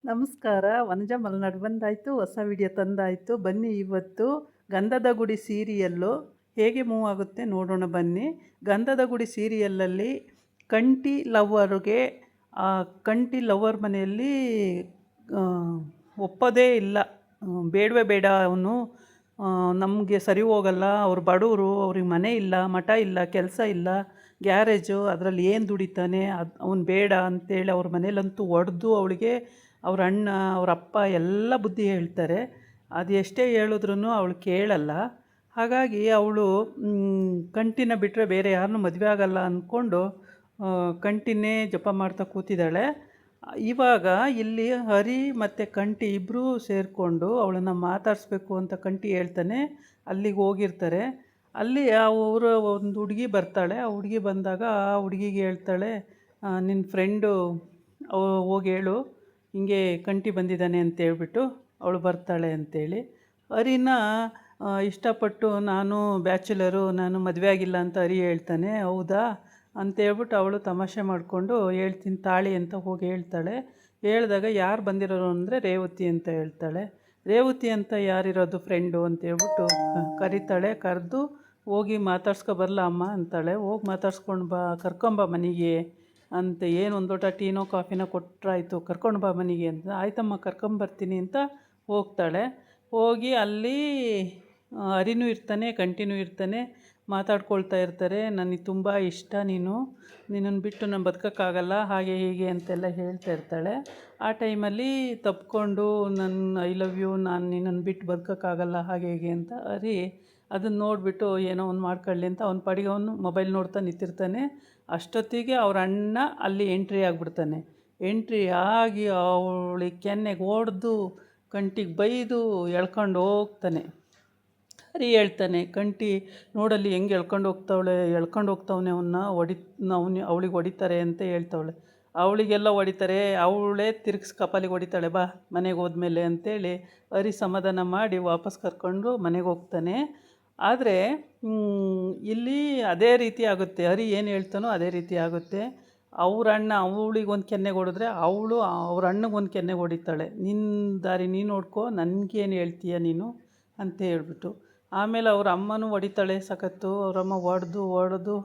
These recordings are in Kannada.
ನಮಸ್ಕಾರ. ವನಜಾ ಮಲೆನಾಡು ಬಂದಾಯಿತು, ಹೊಸ ವಿಡಿಯೋ ತಂದಾಯಿತು. ಬನ್ನಿ, ಇವತ್ತು ಗಂಧದ ಗುಡಿ ಸೀರಿಯಲ್ಲು ಹೇಗೆ ಮೂವ್ ಆಗುತ್ತೆ ನೋಡೋಣ ಬನ್ನಿ. ಗಂಧದ ಗುಡಿ ಸೀರಿಯಲ್ಲಲ್ಲಿ ಕಂಠಿ ಲವ್ವರ್ಗೆ ಕಂಠಿ ಲವ್ವರ್ ಮನೆಯಲ್ಲಿ ಒಪ್ಪೋದೇ ಇಲ್ಲ. ಬೇಡವೇ ಬೇಡ, ಅವನು ನಮಗೆ ಸರಿ ಹೋಗಲ್ಲ, ಅವ್ರು ಬಡವರು, ಅವ್ರಿಗೆ ಮನೆ ಇಲ್ಲ, ಮಠ ಇಲ್ಲ, ಕೆಲಸ ಇಲ್ಲ, ಗ್ಯಾರೇಜು, ಅದರಲ್ಲಿ ಏನು ದುಡಿತಾನೆ, ಅವ್ನು ಬೇಡ ಅಂತೇಳಿ ಅವ್ರ ಮನೇಲಂತೂ ಹೊಡೆದು ಅವಳಿಗೆ ಅವ್ರ ಅಣ್ಣ ಅವ್ರ ಅಪ್ಪ ಎಲ್ಲ ಬುದ್ಧಿ ಹೇಳ್ತಾರೆ. ಅದು ಎಷ್ಟೇ ಹೇಳಿದ್ರೂ ಅವಳು ಕೇಳಲ್ಲ. ಹಾಗಾಗಿ ಅವಳು ಕಂಠಿನ ಬಿಟ್ಟರೆ ಬೇರೆ ಯಾರನ್ನೂ ಮದುವೆ ಆಗಲ್ಲ ಅಂದ್ಕೊಂಡು ಕಂಠಿನೇ ಜಪ ಮಾಡ್ತಾ ಕೂತಿದ್ದಾಳೆ. ಇವಾಗ ಇಲ್ಲಿ ಹರಿ ಮತ್ತು ಕಂಠಿ ಇಬ್ಬರೂ ಸೇರಿಕೊಂಡು ಅವಳನ್ನು ಮಾತಾಡಿಸ್ಬೇಕು ಅಂತ ಕಂಠಿ ಹೇಳ್ತಾನೆ. ಅಲ್ಲಿಗೆ ಹೋಗಿರ್ತಾರೆ. ಅಲ್ಲಿ ಅವರ ಒಂದು ಹುಡುಗಿ ಬರ್ತಾಳೆ. ಆ ಹುಡುಗಿ ಬಂದಾಗ ಆ ಹುಡುಗಿಗೆ ಹೇಳ್ತಾಳೆ, ನಿನ್ನ ಫ್ರೆಂಡು ಹೋಗಿ ಹೇಳು ಹಿಂಗೆ ಕಂಠಿ ಬಂದಿದ್ದಾನೆ ಅಂತೇಳ್ಬಿಟ್ಟು ಅವಳು ಬರ್ತಾಳೆ ಅಂತೇಳಿ. ಹರಿನ ಇಷ್ಟಪಟ್ಟು ನಾನು ಬ್ಯಾಚುಲರು, ನಾನು ಮದುವೆ ಆಗಿಲ್ಲ ಅಂತ ಹರಿ ಹೇಳ್ತಾನೆ. ಹೌದಾ ಅಂತೇಳ್ಬಿಟ್ಟು ಅವಳು ತಮಾಷೆ ಮಾಡಿಕೊಂಡು ಹೇಳ್ತೀನಿ ತಾಳಿ ಅಂತ ಹೋಗಿ ಹೇಳ್ತಾಳೆ. ಹೇಳಿದಾಗ ಯಾರು ಬಂದಿರೋರು ಅಂದರೆ ರೇವತಿ ಅಂತ ಹೇಳ್ತಾಳೆ. ರೇವತಿ ಅಂತ ಯಾರಿರೋದು ಫ್ರೆಂಡು ಅಂತೇಳ್ಬಿಟ್ಟು ಕರೀತಾಳೆ. ಕರೆದು ಹೋಗಿ ಮಾತಾಡ್ಸ್ಕೊ ಬರಲ್ಲ ಅಮ್ಮ ಅಂತಾಳೆ. ಹೋಗಿ ಮಾತಾಡ್ಸ್ಕೊಂಡು ಬಾ, ಕರ್ಕೊಂಬ ಮನೆಗೆ ಅಂತ, ಏನು ಒಂದು ಲೋಟ ಟೀನೋ ಕಾಫಿನೋ ಕೊಟ್ಟರಾಯ್ತು, ಕರ್ಕೊಂಡು ಬಾ ಮನೆಗೆ ಅಂತ. ಆಯ್ತಮ್ಮ ಕರ್ಕೊಂಬರ್ತೀನಿ ಅಂತ ಹೋಗ್ತಾಳೆ. ಹೋಗಿ ಅಲ್ಲಿ ಹರಿನೂ ಇರ್ತಾನೆ, ಕಂಠಿನೂ ಇರ್ತಾನೆ. ಮಾತಾಡ್ಕೊಳ್ತಾ ಇರ್ತಾರೆ. ನನಗೆ ತುಂಬ ಇಷ್ಟ ನಿನ್ನನ್ನು ಬಿಟ್ಟು ನಾನು ಬದುಕೋಕ್ಕಾಗಲ್ಲ, ಹಾಗೆ ಹೀಗೆ ಅಂತೆಲ್ಲ ಹೇಳ್ತಾ ಇರ್ತಾಳೆ. ಆ ಟೈಮಲ್ಲಿ ತಪ್ಪಿಕೊಂಡು ನನ್ನ ಐ ಲವ್ ಯು, ನಾನು ನಿನ್ನನ್ನು ಬಿಟ್ಟು ಬದುಕೋಕ್ಕಾಗಲ್ಲ ಹಾಗೆ ಹೀಗೆ ಅಂತ ಹರಿ ಅದನ್ನು ನೋಡಿಬಿಟ್ಟು ಏನೋ ಒಂದು ಮಾಡ್ಕೊಳ್ಳಿ ಅಂತ ಅವನ ಪಾಡಿಗೆ ಅವನು ಮೊಬೈಲ್ ನೋಡ್ತಾ ನಿಂತಿರ್ತಾನೆ. ಅಷ್ಟೊತ್ತಿಗೆ ಅವ್ರ ಅಣ್ಣ ಅಲ್ಲಿ ಎಂಟ್ರಿ ಆಗಿಬಿಡ್ತಾನೆ. ಎಂಟ್ರಿ ಆಗಿ ಅವಳಿಗೆ ಕೆನ್ನೆಗೆ ಹೊಡೆದು ಕಂಠಿಗೆ ಬೈದು ಎಳ್ಕೊಂಡು ಹೋಗ್ತಾನೆ. ಹರಿ ಹೇಳ್ತಾನೆ, ಕಂಠಿ ನೋಡಲ್ಲಿ ಹೆಂಗೆ ಎಳ್ಕೊಂಡು ಹೋಗ್ತಾವನೆ ಅವಳಿಗೆ ಹೊಡಿತಾರೆ ಅಂತ ಹೇಳ್ತಾವಳೆ. ಅವಳಿಗೆಲ್ಲ ಹೊಡಿತಾರೆ, ಅವಳೇ ತಿರುಗಿಸಿ ಕಪಾಲಿಗೆ ಹೊಡಿತಾಳೆ, ಬಾ ಮನೆಗೆ ಹೋದ್ಮೇಲೆ ಅಂತೇಳಿ ಹರಿ ಸಮಾಧಾನ ಮಾಡಿ ವಾಪಸ್ ಕರ್ಕೊಂಡು ಮನೆಗೆ ಹೋಗ್ತಾನೆ. ಆದರೆ ಇಲ್ಲಿ ಅದೇ ರೀತಿ ಆಗುತ್ತೆ. ಹರಿ ಏನು ಹೇಳ್ತಾನೋ ಅದೇ ರೀತಿ ಆಗುತ್ತೆ. ಅವ್ರ ಅಣ್ಣ ಅವಳಿಗೆ ಒಂದು ಕೆನ್ನೆಗೆ ಹೊಡೆದ್ರೆ ಅವಳು ಅವ್ರ ಅಣ್ಣಗೆ ಒಂದು ಕೆನ್ನೆಗೆ ಹೊಡಿತಾಳೆ. ನಿನ್ನ ದಾರಿ ನೀನು ನೋಡ್ಕೊ, ನನಗೇನು ಹೇಳ್ತೀಯ ನೀನು ಅಂತ ಹೇಳ್ಬಿಟ್ಟು. ಆಮೇಲೆ ಅವ್ರ ಅಮ್ಮನೂ ಹೊಡಿತಾಳೆ ಸಖತ್ತು. ಅವರಮ್ಮ ಹೊಡೆದು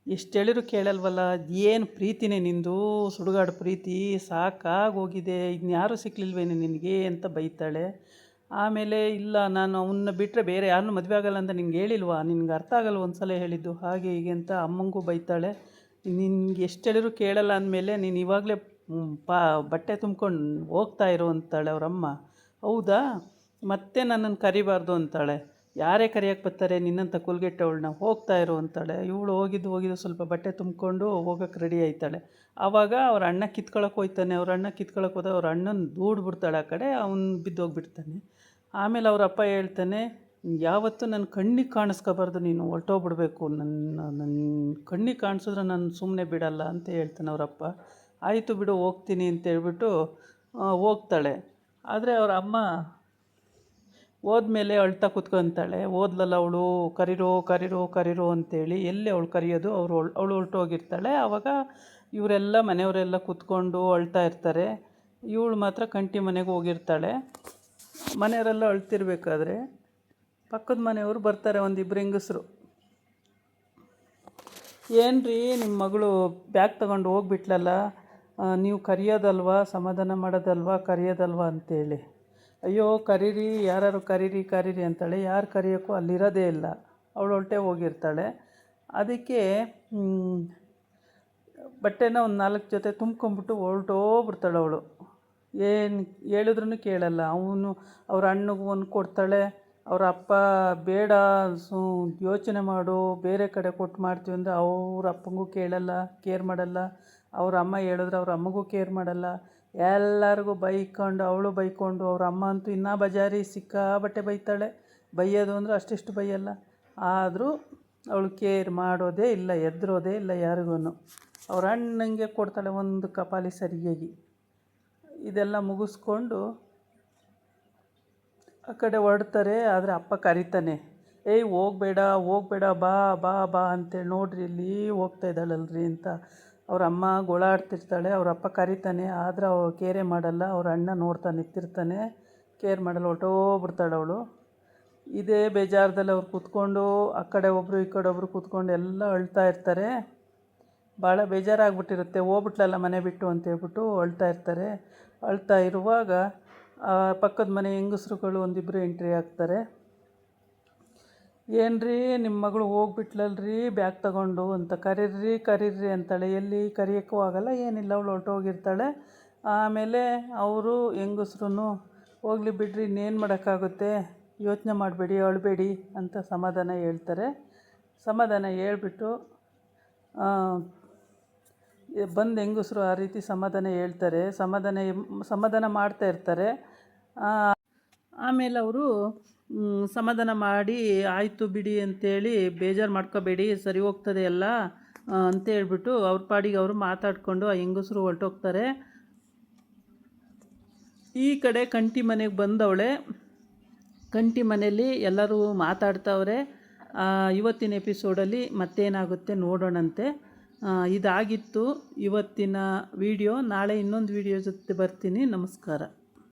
ಎಷ್ಟು ಹೇಳಿದ್ರು ಕೇಳಲ್ವಲ್ಲ, ಏನು ಪ್ರೀತಿನೇ ನಿಂದು, ಸುಡುಗಾಡು ಪ್ರೀತಿ, ಸಾಕಾಗೋಗಿದೆ, ಇನ್ಯಾರೂ ಸಿಕ್ಕಲಿಲ್ವೇನೆ ನಿನಗೆ ಅಂತ ಬೈತಾಳೆ. ಆಮೇಲೆ ಇಲ್ಲ, ನಾನು ಅವನ್ನ ಬಿಟ್ಟರೆ ಬೇರೆ ಯಾರನ್ನೂ ಮದುವೆ ಆಗಲ್ಲ ಅಂತ ನಿನ್ಗೆ ಹೇಳಿಲ್ವಾ, ನಿನ್ಗೆ ಅರ್ಥ ಆಗಲ್ಲ ಒಂದು ಸಲ ಹೇಳಿದ್ದು, ಹಾಗೆ ಹೀಗೆ ಅಂತ ಅಮ್ಮಂಗೂ ಬೈತಾಳೆ. ನಿನ್ಗೆ ಎಷ್ಟು ಹೇಳಿದ್ರು ಕೇಳಲ್ಲ ಅಂದಮೇಲೆ ನೀನು ಇವಾಗಲೇ ಬಟ್ಟೆ ತುಂಬ್ಕೊಂಡು ಹೋಗ್ತಾ ಇರು ಅಂತಾಳೆ ಅವರಮ್ಮ. ಹೌದಾ, ಮತ್ತೆ ನನ್ನನ್ನು ಕರಿಬಾರ್ದು ಅಂತಾಳೆ. ಯಾರೇ ಕರಿಯೋಕ್ಕೆ ಬರ್ತಾರೆ ನಿನ್ನಂಥ ಕುಲ್ಗೆಟ್ಟವಳನ್ನ, ಹೋಗ್ತಾ ಇರು ಅಂತಾಳೆ. ಇವಳು ಹೋಗಿದ್ದು ಸ್ವಲ್ಪ ಬಟ್ಟೆ ತುಂಬಿಕೊಂಡು ಹೋಗೋಕ್ಕೆ ರೆಡಿ ಆಯ್ತಾಳೆ. ಆವಾಗ ಅವ್ರ ಅಣ್ಣ ಕಿತ್ಕೊಳಕ್ಕೆ ಹೋಗ್ತಾನೆ. ಅವ್ರ ಅಣ್ಣ ಕಿತ್ಕೊಳಕ್ಕೆ ಹೋದಾಗ ಅವ್ರ ಅಣ್ಣನ ದೂಡ್ಬಿಡ್ತಾಳೆ ಆ ಕಡೆ, ಅವ್ನು ಬಿದ್ದೋಗ್ಬಿಡ್ತಾನೆ. ಆಮೇಲೆ ಅವ್ರ ಅಪ್ಪ ಹೇಳ್ತಾನೆ, ಯಾವತ್ತೂ ನನ್ನ ಕಣ್ಣಿಗೆ ಕಾಣಿಸ್ಕೋಬಾರ್ದು, ನೀನು ಹೊರಟೋಗ್ಬಿಡ್ಬೇಕು, ನನ್ನ ಕಣ್ಣಿಗೆ ಕಾಣಿಸಿದ್ರೆ ನಾನು ಸುಮ್ಮನೆ ಬಿಡಲ್ಲ ಅಂತ ಹೇಳ್ತಾನೆ ಅವರಪ್ಪ. ಆಯಿತು ಬಿಡು ಹೋಗ್ತೀನಿ ಅಂತೇಳ್ಬಿಟ್ಟು ಹೋಗ್ತಾಳೆ. ಆದರೆ ಅವ್ರ ಅಮ್ಮ ಹೋದ್ಮೇಲೆ ಅಳ್ತಾ ಕೂತ್ಕೊತಾಳೆ. ಓದ್ಲಲ್ಲ ಅವಳು, ಕರೀರೋ ಅಂತೇಳಿ. ಎಲ್ಲಿ ಅವಳು ಕರೆಯೋದು, ಅವಳು ಹೊರಟೋಗಿರ್ತಾಳೆ. ಆವಾಗ ಇವರೆಲ್ಲ ಮನೆಯವರೆಲ್ಲ ಕೂತ್ಕೊಂಡು ಅಳ್ತಾ ಇರ್ತಾರೆ. ಇವಳು ಮಾತ್ರ ಕಂಠಿ ಮನೆಗೆ ಹೋಗಿರ್ತಾಳೆ. ಮನೆಯವರೆಲ್ಲ ಅಳ್ತಿರ್ಬೇಕಾದ್ರೆ ಪಕ್ಕದ ಮನೆಯವರು ಬರ್ತಾರೆ, ಒಂದಿಬ್ಬರು ಹೆಂಗಸರು. ಏನ್ರಿ ನಿಮ್ಮ ಮಗಳು ಬ್ಯಾಗ್ ತಗೊಂಡು ಹೋಗ್ಬಿಟ್ಲಲ್ಲ, ನೀವು ಕರೆಯೋದಲ್ವಾ, ಸಮಾಧಾನ ಮಾಡೋದಲ್ವಾ, ಕರೆಯೋದಲ್ವಾ ಅಂತೇಳಿ. ಅಯ್ಯೋ ಕರೀರಿ, ಯಾರು ಕರೀರಿ ಅಂತಾಳೆ. ಯಾರು ಕರೆಯೋಕ್ಕೂ ಅಲ್ಲಿರೋದೇ ಇಲ್ಲ, ಅವಳು ಹೊರಟೇ ಹೋಗಿರ್ತಾಳೆ. ಅದಕ್ಕೆ ಬಟ್ಟೆನ ಒಂದು 4 ಜೊತೆ ತುಂಬ್ಕೊಂಬಿಟ್ಟು ಹೊರಟೋಗ್ಬಿಡ್ತಾಳೆ ಅವಳು. ಏನು ಹೇಳಿದ್ರೂ ಕೇಳಲ್ಲ. ಅವ್ರ ಅಣ್ಣಗೆ ಒಂದು ಕೊಡ್ತಾಳೆ. ಅವ್ರ ಅಪ್ಪ ಬೇಡ, ಯೋಚನೆ ಮಾಡು, ಬೇರೆ ಕಡೆ ಕೊಟ್ಟು ಮಾಡ್ತೀವಿ ಅಂದರೆ ಅವ್ರ ಅಪ್ಪಂಗೂ ಕೇಳಲ್ಲ, ಕೇರ್ ಮಾಡಲ್ಲ. ಅವ್ರ ಅಮ್ಮ ಹೇಳಿದ್ರೆ ಅವ್ರ ಅಮ್ಮಗೂ ಕೇರ್ ಮಾಡಲ್ಲ. ಎಲ್ಲರಿಗೂ ಅವಳು ಬೈಕೊಂಡು, ಅವ್ರ ಅಮ್ಮ ಅಂತೂ ಇನ್ನೂ ಬಜಾರಿ, ಸಿಕ್ಕಾಬಟ್ಟೆ ಬೈತಾಳೆ. ಬೈಯೋದು ಅಂದರೆ ಅಷ್ಟಿಷ್ಟು ಬೈಯಲ್ಲ. ಆದರೂ ಅವಳು ಕೇರ್ ಮಾಡೋದೇ ಇಲ್ಲ, ಎದುರೋದೇ ಇಲ್ಲ ಯಾರಿಗೂ. ಅವ್ರ ಅಣ್ಣಂಗೆ ಕೊಡ್ತಾಳೆ ಒಂದು ಕಪಾಲಿ ಸರಿಯಾಗಿ. ಇದೆಲ್ಲ ಮುಗಿಸ್ಕೊಂಡು ಆ ಕಡೆ ಹೊರಡ್ತಾರೆ. ಆದರೆ ಅಪ್ಪ ಕರೀತಾನೆ, ಹೋಗಬೇಡ, ಬಾ ಬಾ ಬಾ ಅಂತೇಳಿ, ನೋಡ್ರಿ ಇಲ್ಲಿ ಹೋಗ್ತಾ ಇದ್ದಾಳಲ್ರಿ ಅಂತ. ಅವ್ರ ಅಮ್ಮ ಗೋಳಾಡ್ತಿರ್ತಾಳೆ, ಅವ್ರ ಅಪ್ಪ ಕರಿತಾನೆ, ಆದ್ರೆ ಅವಳು ಕೇರೆ ಮಾಡಲ್ಲ. ಅವ್ರ ಅಣ್ಣ ನೋಡ್ತಾ ನಿಂತಿರ್ತಾನೆ, ಕೇರ್ ಮಾಡಲ್ಲ, ಹೊರ್ಟೋಗ್ಬಿಡ್ತಾಳೆ ಅವಳು. ಇದೇ ಬೇಜಾರದಲ್ಲಿ ಅವ್ರು ಕೂತ್ಕೊಂಡು ಆ ಕಡೆ ಒಬ್ಬರು ಈ ಕಡೆ ಒಬ್ಬರು ಕೂತ್ಕೊಂಡು ಎಲ್ಲ ಅಳ್ತಾ ಇರ್ತಾರೆ. ಭಾಳ ಬೇಜಾರಾಗ್ಬಿಟ್ಟಿರುತ್ತೆ, ಹೋಗ್ಬಿಟ್ಲಲ್ಲ ಮನೆ ಬಿಟ್ಟು ಅಂತೇಳ್ಬಿಟ್ಟು ಅಳ್ತಾ ಇರ್ತಾರೆ. ಅಳ್ತಾ ಇರುವಾಗ ಪಕ್ಕದ ಮನೆ ಹೆಂಗಸ್ರುಗಳು ಒಂದಿಬ್ಬರು ಎಂಟ್ರಿ ಆಗ್ತಾರೆ. ಏನ್ರಿ ನಿಮ್ಮ ಮಗಳು ಹೋಗ್ಬಿಟ್ಲಲ್ರಿ ಬ್ಯಾಗ್ ತಗೊಂಡು ಅಂತ, ಕರೀರಿ ಅಂತಾಳೆ. ಎಲ್ಲಿ ಕರೆಯೋಕ್ಕೂ ಆಗಲ್ಲ, ಏನಿಲ್ಲ, ಅವಳು ಹೊರ್ಟೋಗಿರ್ತಾಳೆ. ಆಮೇಲೆ ಅವರು ಹೆಂಗಸ್ರು ಹೋಗ್ಲಿ ಬಿಡ್ರಿ, ಇನ್ನೇನು ಮಾಡೋಕ್ಕಾಗುತ್ತೆ, ಯೋಚನೆ ಮಾಡಬೇಡಿ, ಅಳಬೇಡಿ ಅಂತ ಸಮಾಧಾನ ಹೇಳ್ತಾರೆ. ಸಮಾಧಾನ ಹೇಳ್ಬಿಟ್ಟು ಬಂದು ಹೆಂಗಸ್ರು ಆ ರೀತಿ ಸಮಾಧಾನ ಹೇಳ್ತಾರೆ, ಸಮಾಧಾನ ಮಾಡ್ತಾ ಇರ್ತಾರೆ. ಆಮೇಲೆ ಅವರು ಸಮಾಧಾನ ಮಾಡಿ ಆಯಿತು ಬಿಡಿ ಅಂತೇಳಿ, ಬೇಜಾರು ಮಾಡ್ಕೋಬೇಡಿ, ಸರಿ ಹೋಗ್ತದೆ ಎಲ್ಲ ಅಂತೇಳ್ಬಿಟ್ಟು ಅವ್ರ ಪಾಡಿಗೆ ಅವರು ಮಾತಾಡಿಕೊಂಡು ಆ ಹೆಂಗಸ್ರು ಹೊರಟೋಗ್ತಾರೆ. ಈ ಕಡೆ ಕಂಠಿ ಮನೆಗೆ ಬಂದವಳೆ. ಕಂಠಿ ಮನೆಯಲ್ಲಿ ಎಲ್ಲರೂ ಮಾತಾಡ್ತವ್ರೆ. ಇವತ್ತಿನ ಎಪಿಸೋಡಲ್ಲಿ ಮತ್ತೇನಾಗುತ್ತೆ ನೋಡೋಣಂತೆ. ಇದಾಗಿತ್ತು ಇವತ್ತಿನ ವಿಡಿಯೋ. ನಾಳೆ ಇನ್ನೊಂದು ವಿಡಿಯೋ ಜೊತೆ ಬರ್ತೀನಿ. ನಮಸ್ಕಾರ.